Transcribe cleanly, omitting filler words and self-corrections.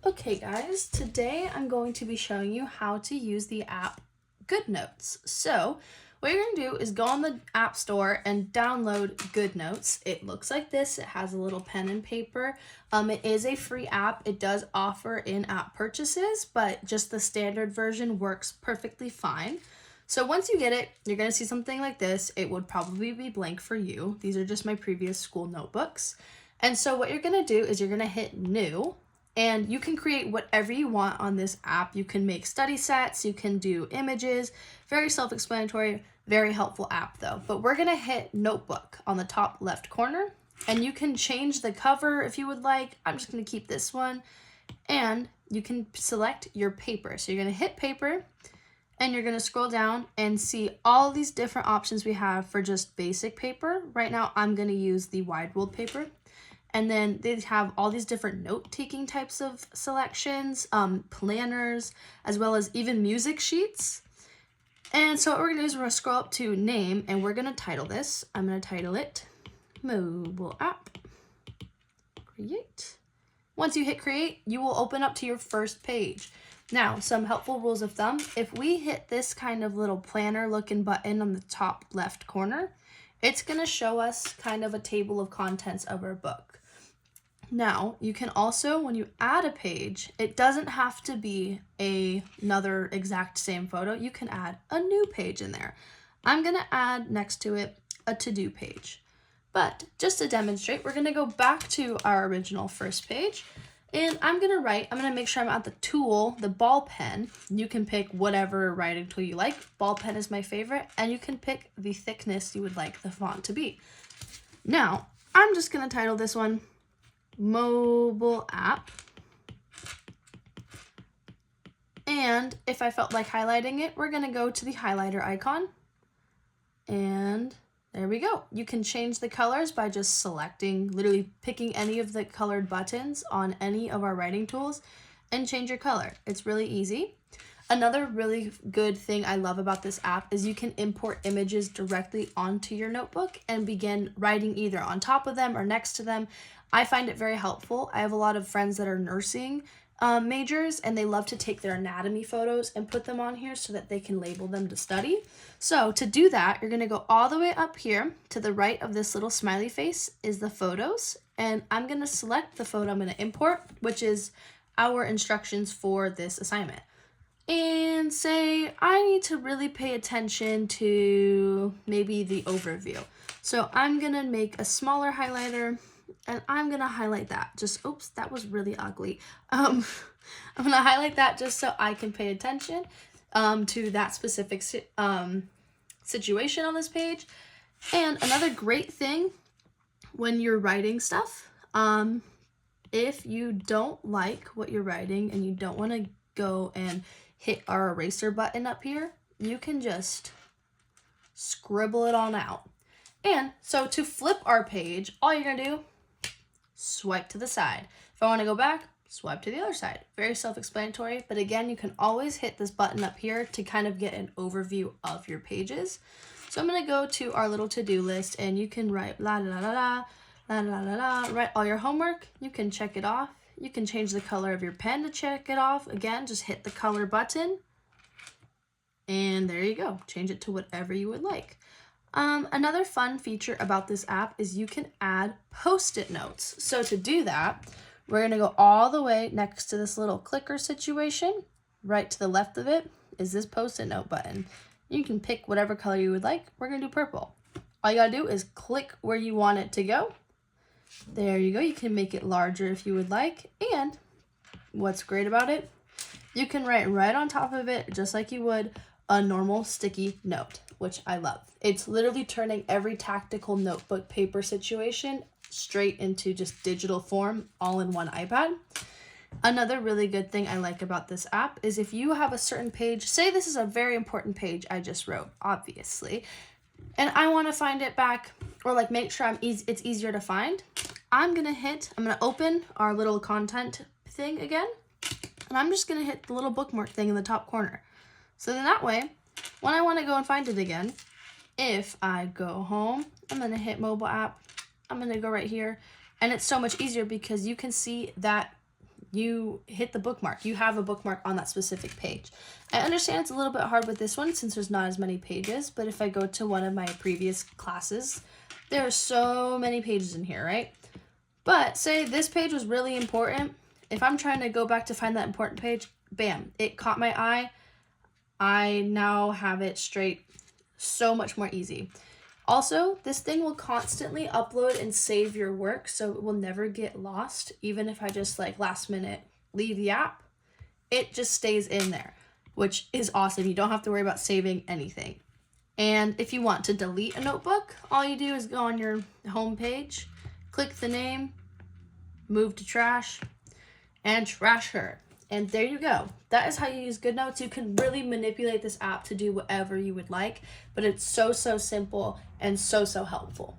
Okay guys, today I'm going to be showing you how to use the app GoodNotes. So what you're going to do is go on the App Store and download GoodNotes. It looks like this. It has a little pen and paper. It is a free app. It does offer in-app purchases, but just the standard version works perfectly fine. So once you get it, you're going to see something like this. It would probably be blank for you. These are just my previous school notebooks. And so what you're going to do is you're going to hit New. And you can create whatever you want on this app. You can make study sets, you can do images, very self-explanatory, very helpful app though. But we're gonna hit Notebook on the top left corner, and you can change the cover if you would like. I'm just gonna keep this one, and you can select your paper. So you're gonna hit Paper, and you're gonna scroll down and see all these different options we have for just basic paper. Right now, I'm gonna use the wide ruled paper. And then they have all these different note-taking types of selections, planners, as well as even music sheets. And so what we're gonna do is we're gonna scroll up to Name, and we're gonna title this. I'm gonna title it Mobile App. Create. Once you hit Create, you will open up to your first page. Now, some helpful rules of thumb. If we hit this kind of little planner looking button on the top left corner, it's gonna show us kind of a table of contents of our book. Now, you can also, when you add a page, it doesn't have to be another exact same photo. You can add a new page in there. I'm gonna add next to it a to-do page. But just to demonstrate, we're gonna go back to our original first page, and I'm gonna make sure I'm at the tool, the ball pen. You can pick whatever writing tool you like. Ball pen is my favorite, and you can pick the thickness you would like the font to be. Now, I'm just gonna title this one Mobile App. And if I felt like highlighting it, we're gonna go to the highlighter icon. And there we go. You can change the colors by just selecting, literally picking any of the colored buttons on any of our writing tools and change your color. It's really easy. Another really good thing I love about this app is you can import images directly onto your notebook and begin writing either on top of them or next to them. I find it very helpful. I have a lot of friends that are nursing majors, and they love to take their anatomy photos and put them on here so that they can label them to study. So to do that, you're gonna go all the way up here to the right of this little smiley face is the photos, and I'm gonna select the photo I'm gonna import, which is our instructions for this assignment. And say I need to really pay attention to maybe the overview. So I'm gonna make a smaller highlighter, and I'm gonna highlight that. Oops, that was really ugly. I'm gonna highlight that just so I can pay attention to that specific situation on this page. And another great thing when you're writing stuff, if you don't like what you're writing and you don't wanna go and hit our eraser button up here, you can just scribble it on out. And so to flip our page, all you're gonna do, swipe to the side. If I wanna go back, swipe to the other side. Very self-explanatory, but again, you can always hit this button up here to kind of get an overview of your pages. So I'm gonna go to our little to-do list, and you can write la la la la, la la la la, write all your homework. You can check it off. You can change the color of your pen to check it off. Again, just hit the color button, and there you go. Change it to whatever you would like. Another fun feature about this app is you can add post-it notes. So to do that, we're gonna go all the way next to this little clicker situation. Right to the left of it is this post-it note button. You can pick whatever color you would like. We're gonna do purple. All you gotta do is click where you want it to go. There you go. You can make it larger if you would like. And what's great about it, you can write right on top of it, just like you would a normal sticky note, which I love. It's literally turning every tactical notebook paper situation straight into just digital form, all in one iPad. Another really good thing I like about this app is if you have a certain page, say this is a very important page I just wrote, obviously, and I want to find it back, or like make sure it's easier to find, I'm gonna open our little content thing again, and I'm just gonna hit the little bookmark thing in the top corner. So then that way, when I want to go and find it again, if I go home, I'm gonna hit mobile app, I'm gonna go right here, and it's so much easier because you can see that you hit the bookmark. You have a bookmark on that specific page. I understand it's a little bit hard with this one since there's not as many pages, but if I go to one of my previous classes, there are so many pages in here, right? But say this page was really important. If I'm trying to go back to find that important page, bam, it caught my eye. I now have it straight, so much more easy. Also, this thing will constantly upload and save your work, so it will never get lost. Even if I just like last minute leave the app, it just stays in there, which is awesome. You don't have to worry about saving anything. And if you want to delete a notebook, all you do is go on your home page, click the name, move to trash, and trash her. And there you go. That is how you use GoodNotes. You can really manipulate this app to do whatever you would like, but it's so simple and so helpful.